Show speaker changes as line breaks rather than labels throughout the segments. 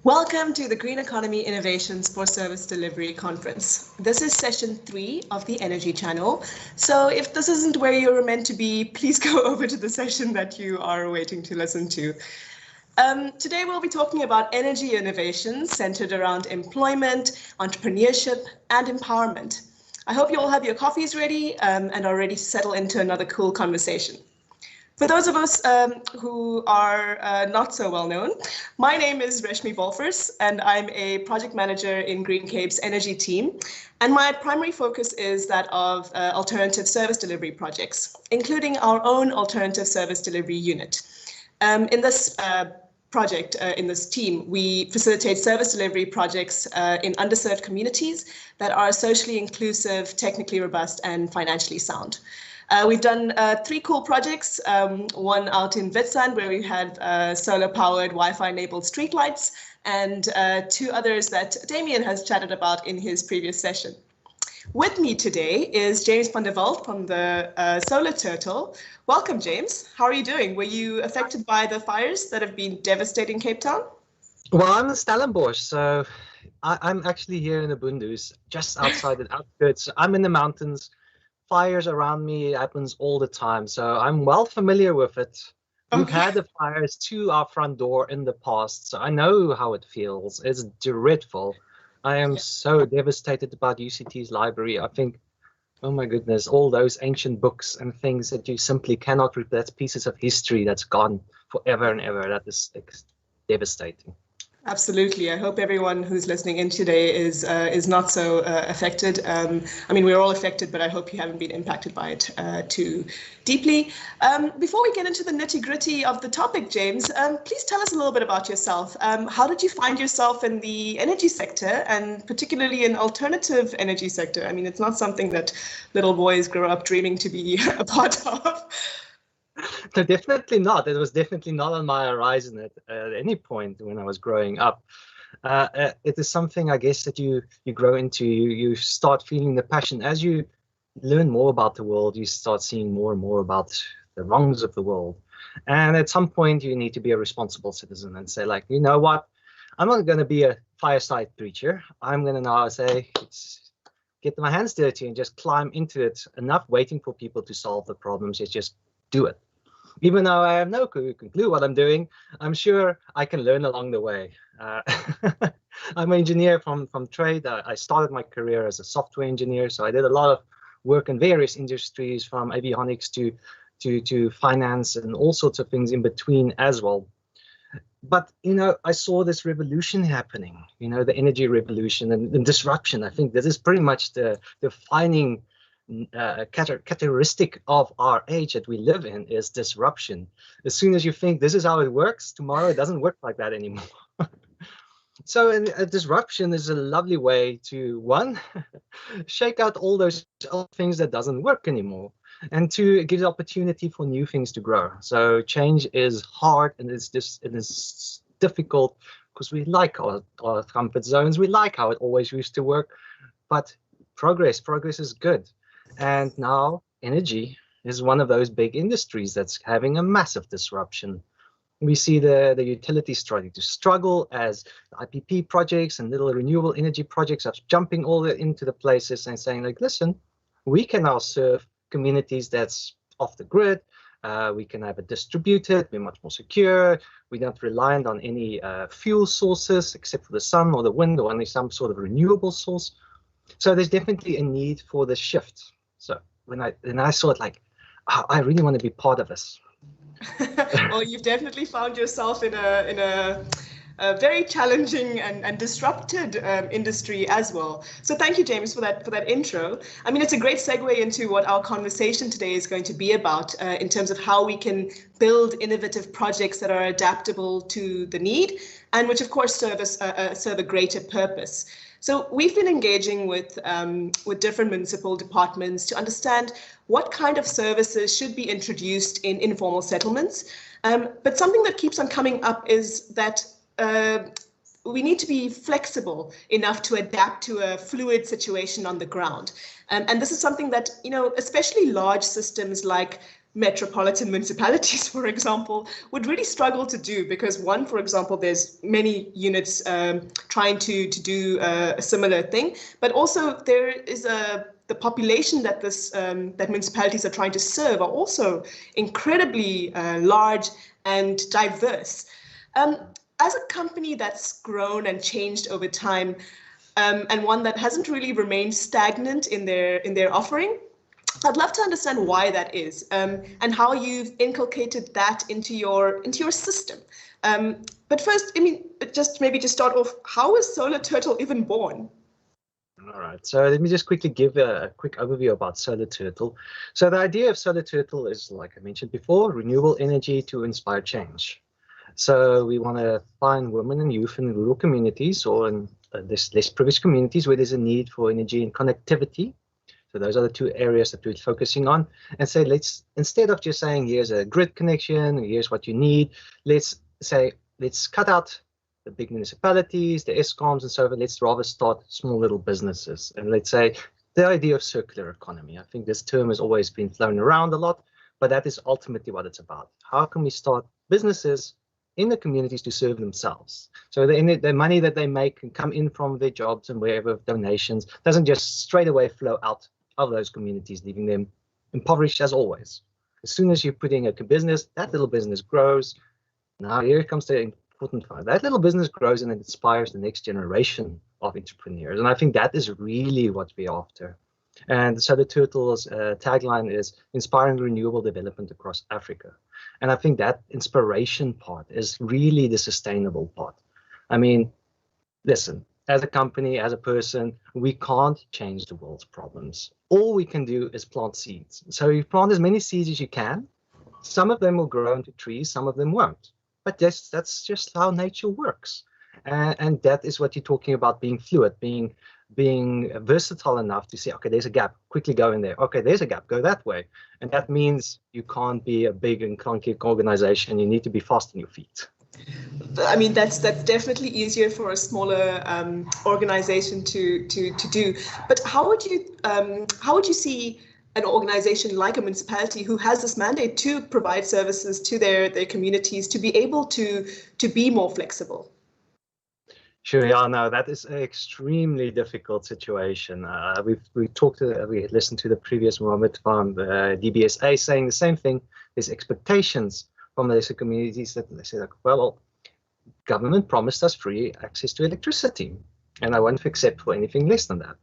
Welcome to the Green Economy Innovations for Service Delivery Conference. This is session 3 of the Energy Channel. So if this isn't where you're meant to be, please go over to the session that you are waiting to listen to. Today we'll be talking about energy innovations centered around employment, entrepreneurship, and empowerment. I hope you all have your coffees ready and are ready to settle into another cool conversation. For those of us who are not so well known, my name is Reshmi Bolfers, and I'm a project manager in GreenCape's energy team. And my primary focus is that of alternative service delivery projects, including our own alternative service delivery unit. In this project, in this team, we facilitate service delivery projects in underserved communities that are socially inclusive, technically robust, and financially sound. We've done 3 cool projects, one out in Witstrand where we had solar-powered Wi-Fi-enabled streetlights, and 2 others that Damien has chatted about in his previous session. With me today is James van der Walt from the Solar Turtle. Welcome, James. How are you doing? Were you affected by the fires that have been devastating Cape Town?
Well, I'm in Stellenbosch, so I'm actually here in the Bundus, just outside the outskirts. I'm in the mountains. Fires around me happens all the time, so I'm well familiar with it. We've had the fires to our front door in the past, so I know how it feels. It's dreadful. I am so devastated about UCT's library. I think, oh my goodness, all those ancient books and things that you simply cannot read. That's pieces of history that's gone forever and ever. That is devastating.
Absolutely. I hope everyone who's listening in today is not so affected. I mean, we're all affected, but I hope you haven't been impacted by it too deeply. Before we get into the nitty-gritty of the topic, James, please tell us a little bit about yourself. How did you find yourself in the energy sector, and particularly in alternative energy sector? I mean, it's not something that little boys grow up dreaming to be a part of.
No, definitely not. It was definitely not on my horizon at any point when I was growing up. It is something, I guess, that you grow into. You start feeling the passion. As you learn more about the world, you start seeing more and more about the wrongs of the world. And at some point, you need to be a responsible citizen and say, like, you know what? I'm not going to be a fireside preacher. I'm going to now say, get my hands dirty and just climb into it. Enough waiting for people to solve the problems. Just do it. Even though I have no clue what I'm doing, I'm sure I can learn along the way. I'm an engineer from trade. I started my career as a software engineer, so I did a lot of work in various industries, from avionics to finance and all sorts of things in between as well. But, you know, I saw this revolution happening, you know, the energy revolution and disruption. I think this is pretty much the defining characteristic of our age that we live in, is disruption. As soon as you think this is how it works, tomorrow it doesn't work like that anymore. So a disruption is a lovely way to, 1, shake out all those old things that doesn't work anymore, and 2, it gives opportunity for new things to grow. So change is hard, and it is difficult because we like our comfort zones. We like how it always used to work, but progress is good. And now energy is one of those big industries that's having a massive disruption. We see the utilities starting to struggle as IPP projects and little renewable energy projects are jumping all into the places and saying, like, listen, we can now serve communities that's off the grid. We can have it distributed. We're much more secure. We're not reliant on any fuel sources except for the sun or the wind or any some sort of renewable source. So there's definitely a need for the shift. So when I saw it, like, oh, I really want to be part of this.
Well, you've definitely found yourself in a very challenging and disrupted industry as well. So thank you, James, for that intro. I mean, it's a great segue into what our conversation today is going to be about in terms of how we can build innovative projects that are adaptable to the need and which, of course, serve a greater purpose. So we've been engaging with different municipal departments to understand what kind of services should be introduced in informal settlements. But something that keeps on coming up is that we need to be flexible enough to adapt to a fluid situation on the ground. And this is something that, you know, especially large systems like metropolitan municipalities, for example, would really struggle to do, because one, for example, there's many units trying to do a similar thing, but also there is the population that that municipalities are trying to serve are also incredibly large and diverse. As a company that's grown and changed over time, and one that hasn't really remained stagnant in their offering, I'd love to understand why that is, and how you've inculcated that into your system. But first, I mean, just start off. How was Solar Turtle even born?
All right, so let me just quickly give a quick overview about Solar Turtle. So the idea of Solar Turtle is, like I mentioned before, renewable energy to inspire change. So we want to find women and youth in rural communities or in less privileged communities where there's a need for energy and connectivity. So those are the two areas that we're focusing on, and say, let's, instead of just saying, here's a grid connection, here's what you need, let's say, let's cut out the big municipalities, the ESCOMs and so on. Let's rather start small little businesses. And let's say the idea of circular economy. I think this term has always been thrown around a lot, but that is ultimately what it's about. How can we start businesses in the communities to serve themselves? So the money that they make can come in from their jobs and wherever donations doesn't just straight away flow out of those communities, leaving them impoverished as always. As soon as you're putting a business, that little business grows. Now here comes the important part. That little business grows and it inspires the next generation of entrepreneurs. And I think that is really what we're after. And so the Turtle's tagline is inspiring renewable development across Africa. And I think that inspiration part is really the sustainable part. I mean, listen, as a company, as a person, we can't change the world's problems. All we can do is plant seeds. So you plant as many seeds as you can. Some of them will grow into trees, some of them won't. But that's just how nature works. And that is what you're talking about, being fluid, being versatile enough to say, okay, there's a gap, quickly go in there. Okay, there's a gap, go that way. And that means you can't be a big and clunky organization. You need to be fast on your feet.
I mean, that's definitely easier for a smaller organization to do. But how would you see an organization like a municipality who has this mandate to provide services to their communities to be able to be more flexible?
Sure, yeah, no, that is an extremely difficult situation. We listened to the previous Mohammed from the DBSA saying the same thing. There's expectations from these communities that they say, like, well, government promised us free access to electricity, and I won't accept for anything less than that.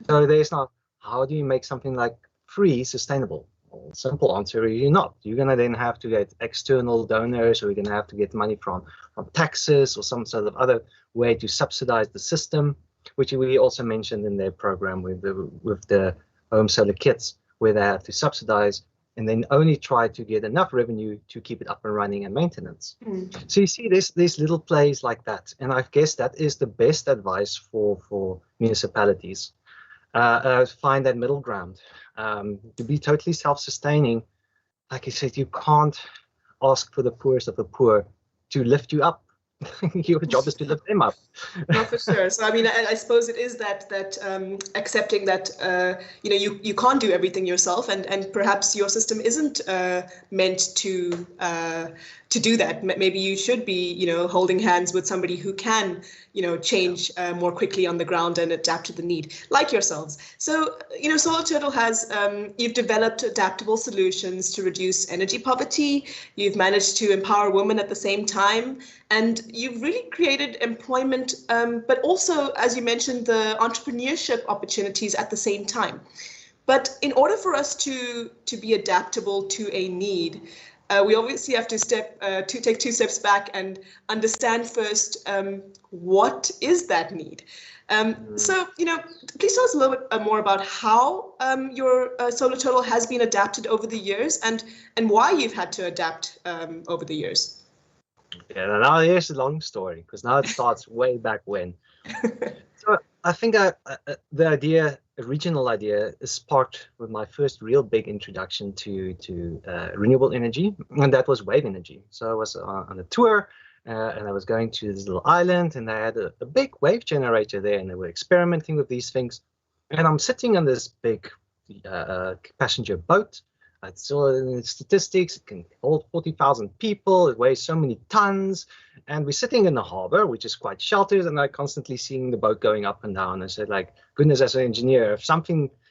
So there's not, how do you make something like free sustainable? Well, simple answer, you're not. You're going to then have to get external donors, or you're going to have to get money from taxes or some sort of other way to subsidize the system, which we also mentioned in their program with the home solar kits, where they have to subsidize and then only try to get enough revenue to keep it up and running and maintenance. So you see these little plays like that. And I guess that is the best advice for municipalities. Find that middle ground. To be totally self-sustaining, like I said, you can't ask for the poorest of the poor to lift you up. Your job is to lift them up.
No, for sure. So I mean, I suppose it is that accepting that you can't do everything yourself, and perhaps your system isn't meant to do that. Maybe you should be holding hands with somebody who can change more quickly on the ground and adapt to the need, like yourselves. So Solar Turtle has you've developed adaptable solutions to reduce energy poverty. You've managed to empower women at the same time, and you've really created employment, but also, as you mentioned, the entrepreneurship opportunities at the same time. But in order for us to be adaptable to a need, we obviously have to take two steps back and understand first what is that need. So, please tell us a little bit more about how your Solar Turtle has been adapted over the years, and why you've had to adapt over the years.
Yeah, now here's a long story, because now it starts way back when. So I think the original idea is sparked with my first real big introduction to renewable energy, and that was wave energy. So I was on a tour, and I was going to this little island, and they had a big wave generator there, and they were experimenting with these things. And I'm sitting on this big passenger boat. I saw it in the statistics, it can hold 40,000 people, it weighs so many tons, and we're sitting in the harbor, which is quite sheltered, and I constantly seeing the boat going up and down. I said, like, goodness, as an engineer,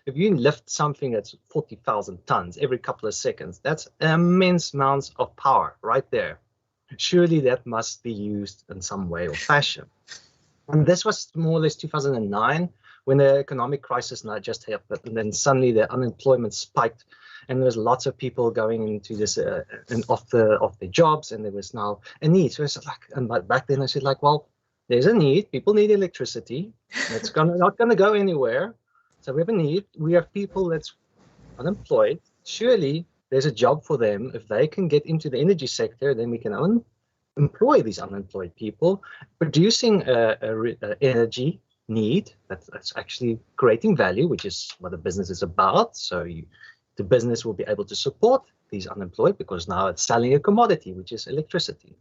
if you lift something that's 40,000 tons every couple of seconds, that's immense amounts of power right there. Surely that must be used in some way or fashion. And this was more or less 2009, when the economic crisis not just happened, and then suddenly the unemployment spiked, and there was lots of people going into this and off their jobs, and there was now a need. So I said, like, and back then I said, like, well, there's a need. People need electricity. It's not gonna go anywhere. So we have a need. We have people that's unemployed. Surely there's a job for them. If they can get into the energy sector, then we can employ these unemployed people, producing energy need that's actually creating value, which is what a business is about. So the business will be able to support these unemployed because now it's selling a commodity, which is electricity.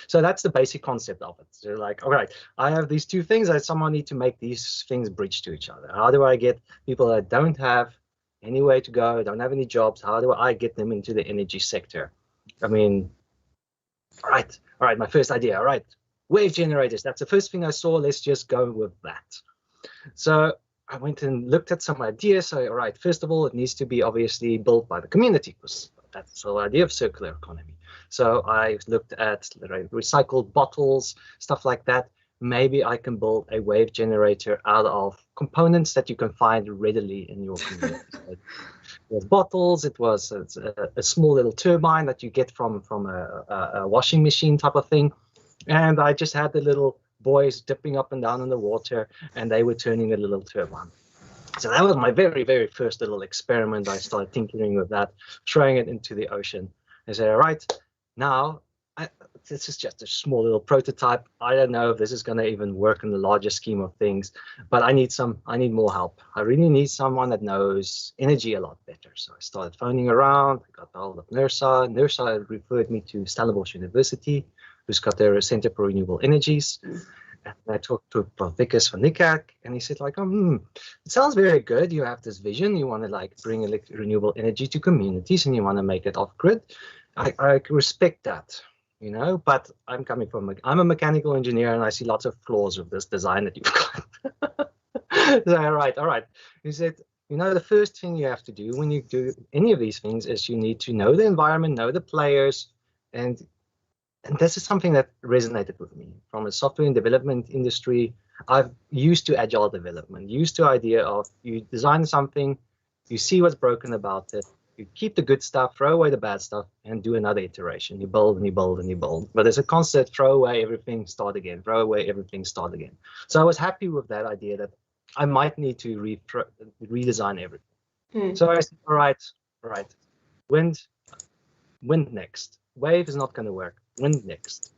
So that's the basic concept of it. So like, all right, I have these two things. I somehow need to make these things bridge to each other. How do I get people that don't have any way to go, don't have any jobs? How do I get them into the energy sector? I mean, all right, my first idea, all right, wave generators. That's the first thing I saw. Let's just go with that. So I went and looked at some ideas. So, all right, first of all, it needs to be obviously built by the community, because that's the whole idea of circular economy. So I looked at recycled bottles, stuff like that. Maybe I can build a wave generator out of components that you can find readily in your community. It was bottles, it was a small little turbine that you get from a washing machine type of thing. And I just had the little boys dipping up and down in the water, and they were turning a little turbine. So that was my very, very first little experiment. I started tinkering with that, throwing it into the ocean. I said, all right, now this is just a small little prototype. I don't know if this is going to even work in the larger scheme of things, but I need more help. I really need someone that knows energy a lot better. So I started phoning around. I got hold of NERSA. NERSA referred me to Stellenbosch University, who's got their Center for Renewable Energies. And I talked to Prof. Vickers van Niekerk, and he said, like, it sounds very good. You have this vision. You want to like bring renewable energy to communities, and you want to make it off grid. I respect that, you know, but I'm a mechanical engineer, and I see lots of flaws with this design that you've got. So, all right. He said, you know, the first thing you have to do when you do any of these things is you need to know the environment, know the players, and this is something that resonated with me. From a software and development industry, I've used to agile development, used to the idea of you design something, you see what's broken about it, you keep the good stuff, throw away the bad stuff, and do another iteration. You build and you build and you build. But there's a constant throw away everything, start again, throw away everything, start again. So I was happy with that idea that I might need to redesign everything. So I said, all right, wind next. Wave is not going to work. Wind next.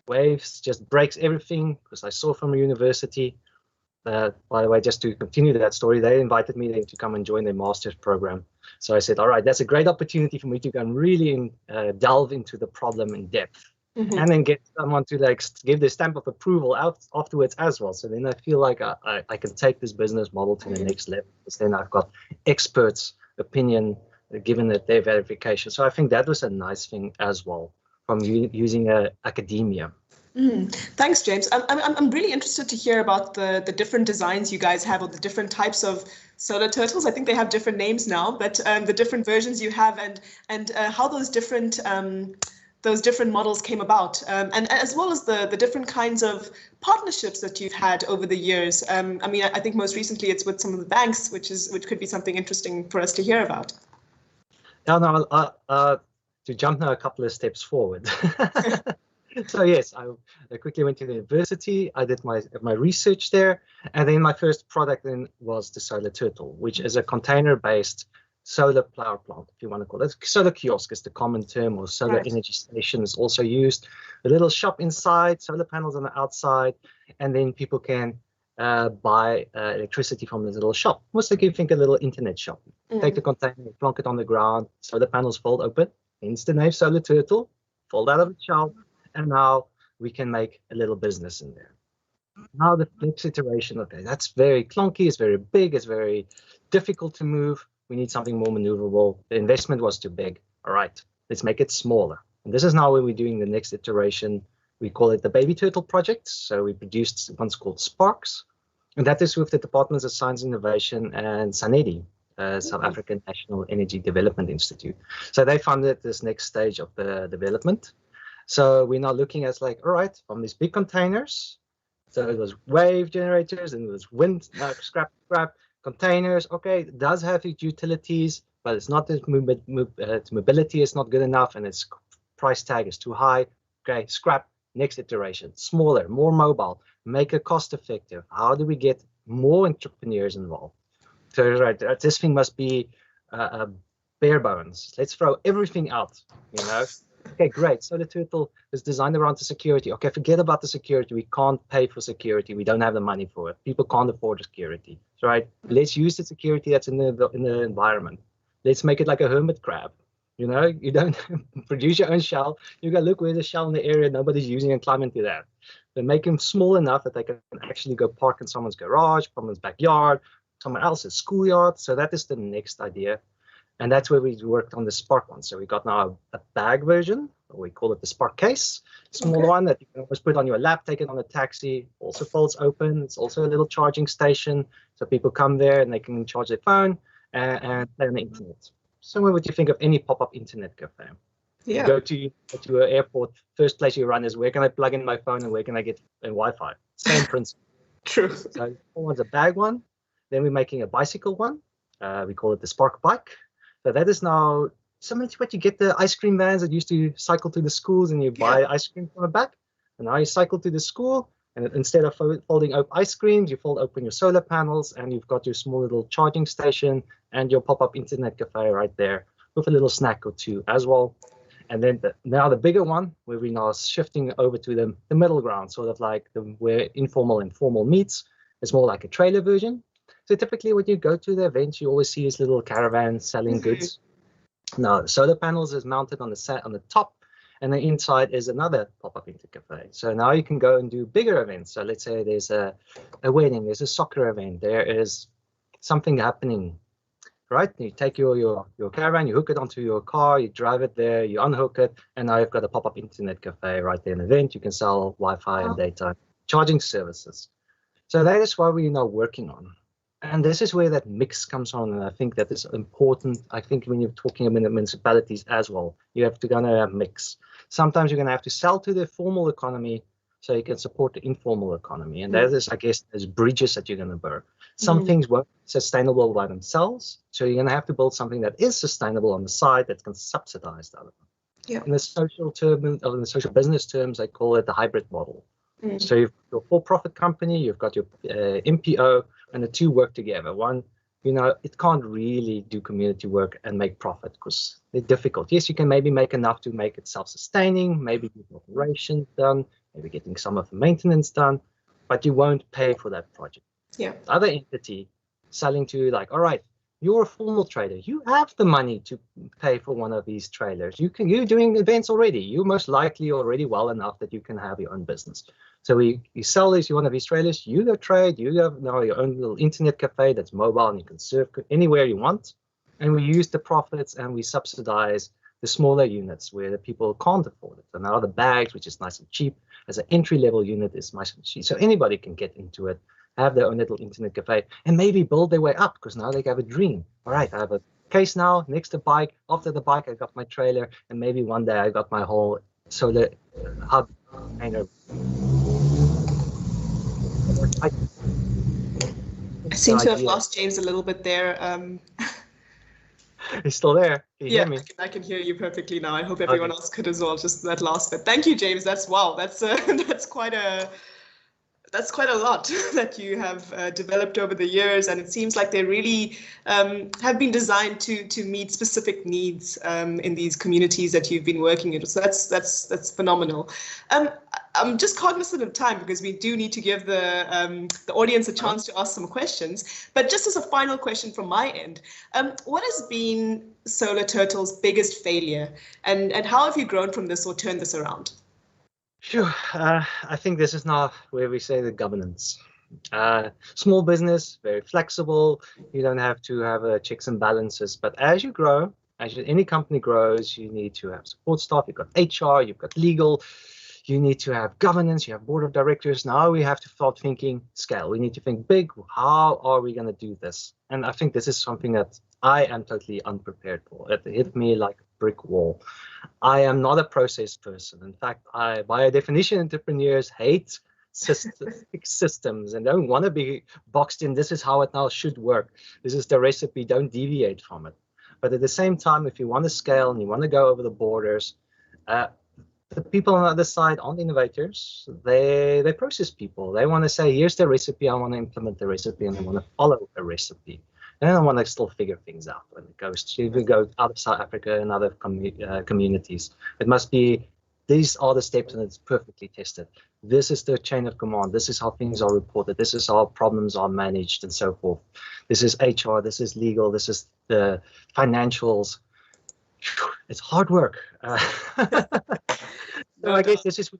Waves just breaks everything, because I saw from a university, by the way, just to continue that story, they invited me to come and join their master's program. So I said, all right, that's a great opportunity for me to go and really delve into the problem in depth, and then get someone to like give the stamp of approval afterwards as well. So then I feel like I can take this business model to the next level, because then I've got experts' opinion given that their verification. So I think that was a nice thing as well, from using academia.
Thanks, James. I'm really interested to hear about the different designs you guys have, or the different types of solar turtles. I think they have different names now, but the different versions you have, and how those different models came about, and as well as the different kinds of partnerships that you've had over the years. I mean, I think most recently it's with some of the banks, which could be something interesting for us to hear about.
To jump now a couple of steps forward. So yes, I quickly went to the university. I did my research there, and then my first product then was the Solar Turtle, which is a container-based solar power plant, if you want to call it. Solar kiosk is the common term, or solar energy station is also used. A little shop inside, solar panels on the outside, and then people can buy electricity from this little shop. Almost like you think a little internet shop. Take the container, plonk it on the ground, solar panels fold open, hence the name Solar Turtle, fold out of the shelf, and now we can make a little business in there. Now the next iteration, okay, that's very clunky, it's very big, it's very difficult to move. we need something more maneuverable. The investment was too big. All right, let's make it smaller. And this is now when we're doing the next iteration. We call it the Baby Turtle Project. So we produced one's called Sparks. And that is with the Departments of Science Innovation and Sanedi, South African National Energy Development Institute. So they funded this next stage of the development. So we're now looking at like, all right, from these big containers, so it was wave generators and it was wind, scrap, containers. Okay, it does have its utilities, but it's not its mobility is not good enough and its price tag is too high. Okay, scrap, next iteration, smaller, more mobile, make it cost effective. How do we get more entrepreneurs involved? So right, this thing must be bare bones. Let's throw everything out, you know. Okay, great. So the turtle is designed around the security. Okay, forget about the security. We can't pay for security. We don't have the money for it. People can't afford the security. So, right, let's use the security that's in the environment. Let's make it like a hermit crab. You know, you don't produce your own shell. You go, look, where's a shell in the area nobody's using and climb into that. Then make them small enough that they can actually go park in someone's garage, someone's backyard, someone else's schoolyard. So that is the next idea. And that's where we worked on the Spark one. So we got now a bag version. We call it the Spark case. Small one that you can always put on your lap, take it on a taxi. Also folds open. It's also a little charging station. So people come there and they can charge their phone and play on the internet. Similar what you think of any pop-up internet cafe.
Yeah.
You go to an airport, first place you run is where can I plug in my phone and where can I get Wi-Fi? Same principle.
True.
So one's a bag one. Then we're making a bicycle one. We call it the Spark bike. So that is now similar to what you get the ice cream vans that used to cycle to the schools and you buy ice cream from the back. And now you cycle to the school and instead of folding up ice creams, you fold open your solar panels and you've got your small little charging station and your pop-up internet cafe right there with a little snack or two as well. And then now the bigger one where we're now shifting over to the middle ground, sort of like where informal and formal meets. It's more like a trailer version. So typically when you go to the events, you always see this little caravan selling goods. Now, the solar panels is mounted on the top, and the inside is another pop-up internet cafe. So now you can go and do bigger events. So let's say there's a wedding, there's a soccer event, there is something happening, right? You take your caravan, you hook it onto your car, you drive it there, you unhook it, and now you've got a pop-up internet cafe right there in the event. You can sell Wi-Fi and data, charging services. So that is what we're now working on. And this is where that mix comes on, and I think that is important. I think when you're talking about municipalities as well, you have to kind of mix. Sometimes you're going to have to sell to the formal economy so you can support the informal economy. And that is, I guess, there's bridges that you're going to burn. Some things weren't sustainable by themselves, so you're going to have to build something that is sustainable on the side that can subsidize the other one.
Yeah.
In the social term, or in the social business terms, I call it the hybrid model. So you've got your for-profit company, you've got your MPO, and the two work together. One, you know, it can't really do community work and make profit because they're difficult. Yes, you can maybe make enough to make it self-sustaining, maybe get operations done, maybe getting some of the maintenance done, but you won't pay for that project.
Yeah.
The other entity selling to like, all right, you're a formal trader. You have the money to pay for one of these trailers. You're doing events already. You're most likely already well enough that you can have your own business. So you sell these, one of these trailers, you go trade, you have now your own little internet cafe that's mobile and you can serve anywhere you want. And we use the profits and we subsidize the smaller units where the people can't afford it. And now the bags, which is nice and cheap, as an entry-level unit is nice and cheap. So anybody can get into it, have their own little internet cafe, and maybe build their way up because now they have a dream. All right, I have a case now, next to bike, after the bike, I got my trailer, and maybe one day I got my whole solar hub kind of.
I seem to have lost James a little bit there.
He's still there. Can you hear me?
I can hear you perfectly now. I hope everyone else could as well. Just that last bit. Thank you, James. That's wow. That's quite a lot that you have developed over the years, and it seems like they really have been designed to meet specific needs in these communities that you've been working in. So that's phenomenal. I'm just cognizant of time because we do need to give the audience a chance to ask some questions. But just as a final question from my end, what has been Solar Turtle's biggest failure, and how have you grown from this or turned this around?
Sure. I think this is now where we say the governance. Small business, very flexible. You don't have to have checks and balances. But as you grow, any company grows, you need to have support staff. You've got HR, you've got legal, you need to have governance, you have board of directors. Now we have to start thinking scale. We need to think big. How are we going to do this? And I think this is something that I am totally unprepared for. It hit me like a brick wall. I am not a process person. In fact, by definition, entrepreneurs hate systems and don't want to be boxed in. This is how it now should work. This is the recipe. Don't deviate from it. But at the same time, if you want to scale and you want to go over the borders, the people on the other side aren't innovators. They process people. They want to say, here's the recipe. I want to implement the recipe, and they want to follow a recipe. And I want to still figure things out when it goes to even go out of South Africa and other communities. It must be, these are the steps, and it's perfectly tested. This is the chain of command. This is how things are reported. This is how problems are managed, and so forth. This is HR. This is legal. This is the financials. It's hard work. So I guess this is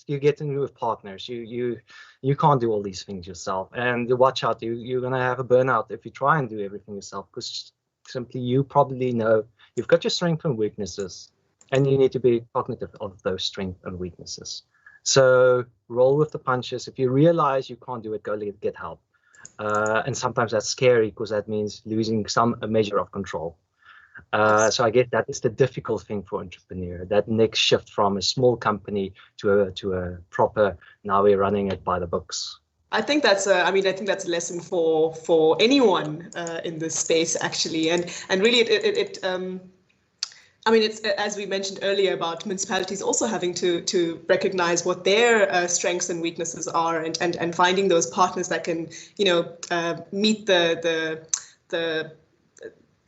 you get into with partners. You can't do all these things yourself, and watch out. You're gonna have a burnout if you try and do everything yourself, because simply you probably know you've got your strengths and weaknesses, and you need to be cognitive of those strengths and weaknesses. So roll with the punches. If you realize you can't do it, go get help. And sometimes that's scary because that means losing a measure of control. So I guess that is the difficult thing for entrepreneur, that next shift from a small company to a proper, now we're running it by the books.
I think that's I think that's a lesson for anyone in this space, actually, and really it's, as we mentioned earlier, about municipalities also having to recognize what their strengths and weaknesses are, and finding those partners that can meet the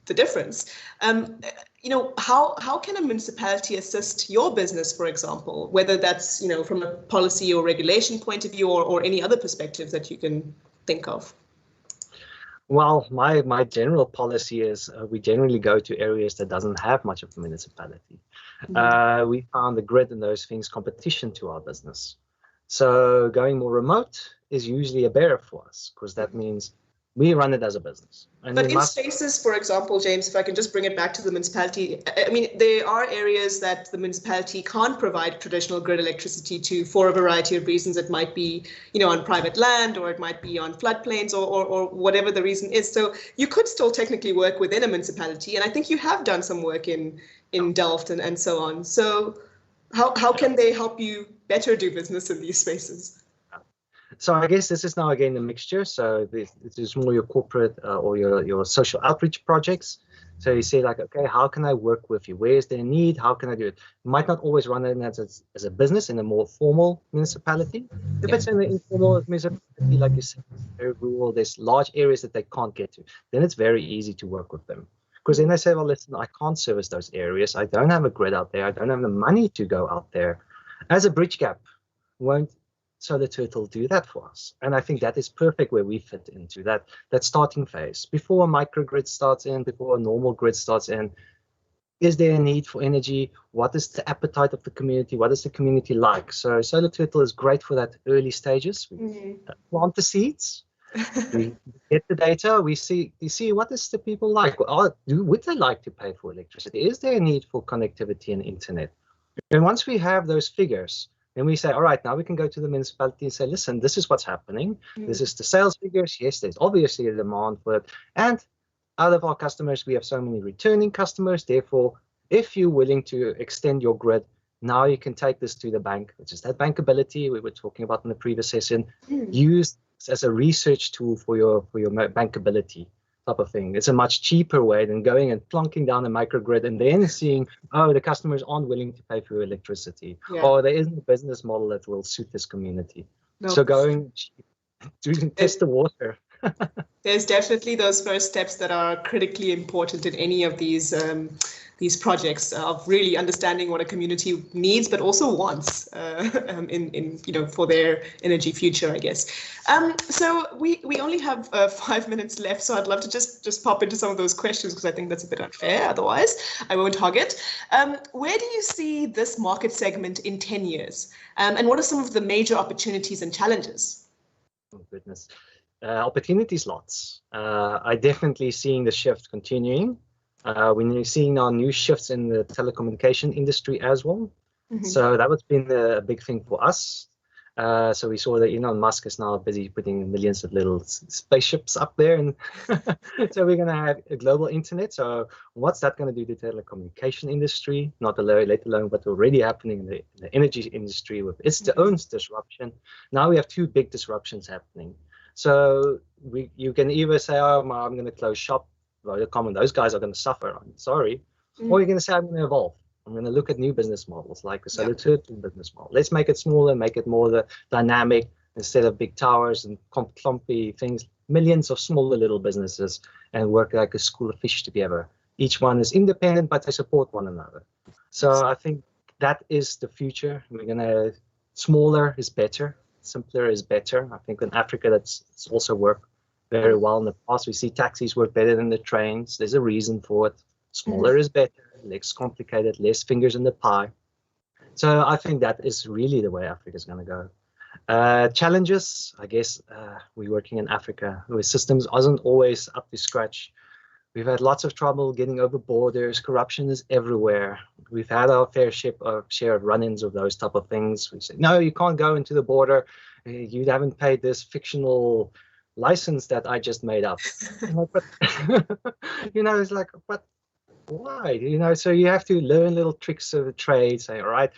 difference. How can a municipality assist your business, for example, whether that's from a policy or regulation point of view, or any other perspectives that you can think of?
Well, my general policy is we generally go to areas that doesn't have much of a municipality. Mm-hmm. We found the grid and those things competition to our business. So going more remote is usually a barrier for us, because that means we run it as a business. And
but in spaces, for example, James, if I can just bring it back to the municipality, I mean, there are areas that the municipality can't provide traditional grid electricity to for a variety of reasons. It might be, on private land, or it might be on floodplains, or whatever the reason is. So you could still technically work within a municipality. And I think you have done some work in Delft and so on. So how can they help you better do business in these spaces?
So I guess this is now again a mixture. So this is more your corporate or your social outreach projects. So you say like, okay, how can I work with you? Where is there a need? How can I do it? You might not always run it as a business in a more formal municipality. If it's in the informal municipality, like you said, very rural, there's large areas that they can't get to, then it's very easy to work with them. Because then they say, well, listen, I can't service those areas. I don't have a grid out there. I don't have the money to go out there. As a bridge gap, won't Solar Turtle do that for us? And I think that is perfect where we fit into that starting phase. Before a microgrid starts in, before a normal grid starts in, is there a need for energy? What is the appetite of the community? What is the community like? So Solar Turtle is great for that early stages. We plant the seeds, we get the data, we see what is the people like? Would they like to pay for electricity? Is there a need for connectivity and internet? And once we have those figures, then we say, all right, now we can go to the municipality and say, listen, this is what's happening. This is the sales figures. Yes, there's obviously a demand for it. And out of our customers, we have so many returning customers. Therefore, if you're willing to extend your grid, now you can take this to the bank, which is that bankability we were talking about in the previous session. Use this as a research tool for your bankability type of thing. It's a much cheaper way than going and plonking down a microgrid and then seeing, oh, the customers aren't willing to pay for electricity, or there isn't a business model that will suit this community. So going to test the water.
There's definitely those first steps that are critically important in any of these projects of really understanding what a community needs, but also wants for their energy future, I guess. So we only have 5 minutes left, so I'd love to just pop into some of those questions, because I think that's a bit unfair. Otherwise, I won't hog it. Where do you see this market segment in 10 years? And what are some of the major opportunities and challenges?
Oh, goodness. Opportunities lots. I definitely seeing the shift continuing. We're seeing now new shifts in the telecommunication industry as well. So that was been a big thing for us. So we saw that Elon Musk is now busy putting millions of little spaceships up there, and so we're going to have a global internet. So what's that going to do to the telecommunication industry? Not alone, let alone what's already happening in the energy industry with its own disruption. Now we have two big disruptions happening. So you can either say, oh, I'm going to close shop, Vodacom, and those guys are going to suffer. I'm sorry. Or you're going to say, I'm going to evolve. I'm going to look at new business models like the solar turbine business model. Let's make it smaller, make it more dynamic instead of big towers and clumpy things. Millions of smaller little businesses and work like a school of fish together. Each one is independent, but they support one another. So I think that is the future. We're going to smaller is better, simpler is better. I think in Africa that's also worked very well in the past. We see taxis work better than the trains. There's a reason for it. Smaller is better, less complicated, less fingers in the pie. So I think that is really the way Africa is going to go. Challenges, I guess, we're working in Africa where systems aren't always up to scratch. We've had lots of trouble getting over borders. Corruption is everywhere. We've had our fair share of run-ins of those type of things. We say, no, you can't go into the border. You haven't paid this fictional license that I just made up. But, it's like, but why? So you have to learn little tricks of the trade, say, all right,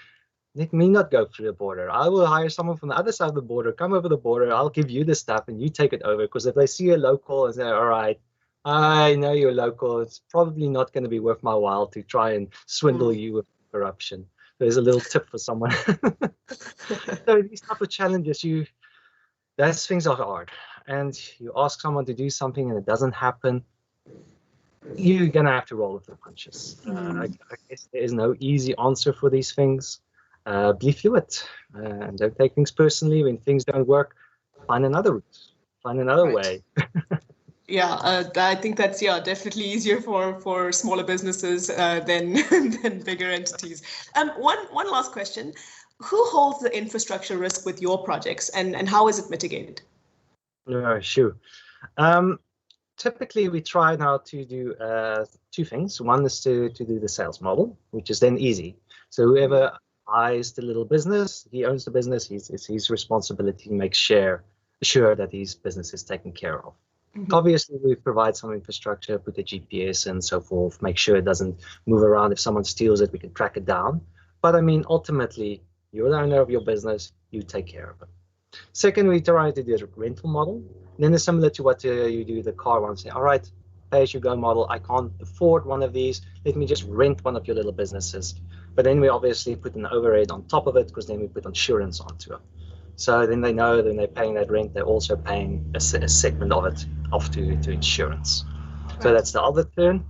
let me not go through the border. I will hire someone from the other side of the border, come over the border, I'll give you the stuff and you take it over. Because if they see a local and say, all right, I know you're local, it's probably not going to be worth my while to try and swindle you with corruption. There's a little tip for someone. So these type of challenges, those things are hard. And you ask someone to do something and it doesn't happen, you're going to have to roll with the punches. I guess there is no easy answer for these things. Be fluid and don't take things personally. When things don't work, find another route, find another way.
Yeah, I think that's definitely easier for smaller businesses than bigger entities. One last question: who holds the infrastructure risk with your projects, and how is it mitigated?
Sure. Typically, we try now to do two things. One is to do the sales model, which is then easy. So whoever buys the little business, he owns the business. It's his responsibility to make sure that his business is taken care of. Obviously, we provide some infrastructure, put the GPS and so forth, make sure it doesn't move around. If someone steals it, we can track it down. But I mean, ultimately, you're the owner of your business. You take care of it. Second, we try to do a rental model. Then it's similar to what you do the car one. Say, all right, pay-as-you-go model. I can't afford one of these. Let me just rent one of your little businesses. But then we obviously put an overhead on top of it because then we put insurance onto it. So then they know that they're paying that rent, they're also paying a segment of it off to insurance. Right. So that's the other turn.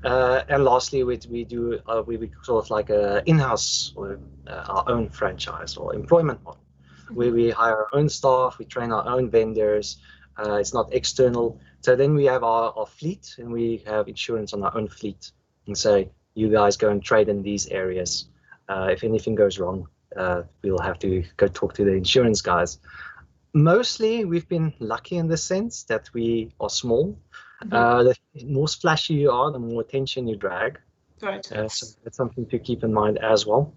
And lastly, we call it like a in-house or our own franchise or employment model. Where we hire our own staff, we train our own vendors. It's not external. So then we have our fleet and we have insurance on our own fleet and say, you guys go and trade in these areas. If anything goes wrong, we'll have to go talk to the insurance guys. Mostly, we've been lucky in the sense that we are small. The more splashy you are, the more attention you drag.
Right.
So that's something to keep in mind as well.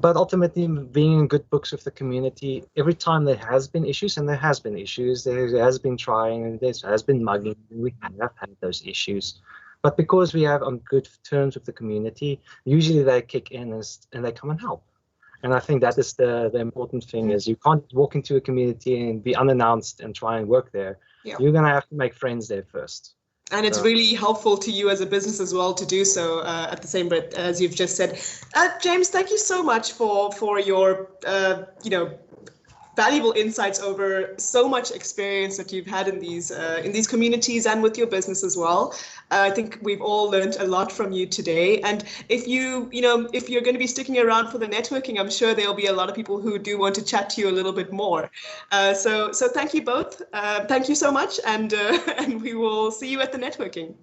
But ultimately, being in good books with the community, every time there has been issues, and there has been issues, there has been trying, and there has been mugging, and we have had those issues. But because we have on good terms with the community, usually they kick in and they come and help. And I think that is the important thing is you can't walk into a community and be unannounced and try and work there. Yeah. You're going to have to make friends there first.
And it's really helpful to you as a business as well to do so at the same rate as you've just said. James, thank you so much for your valuable insights over so much experience that you've had in these communities and with your business as well. I think we've all learned a lot from you today. And if you're going to be sticking around for the networking, I'm sure there'll be a lot of people who do want to chat to you a little bit more. So thank you both. Thank you so much, and we will see you at the networking.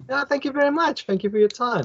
Yeah, thank you very much. Thank you for your time.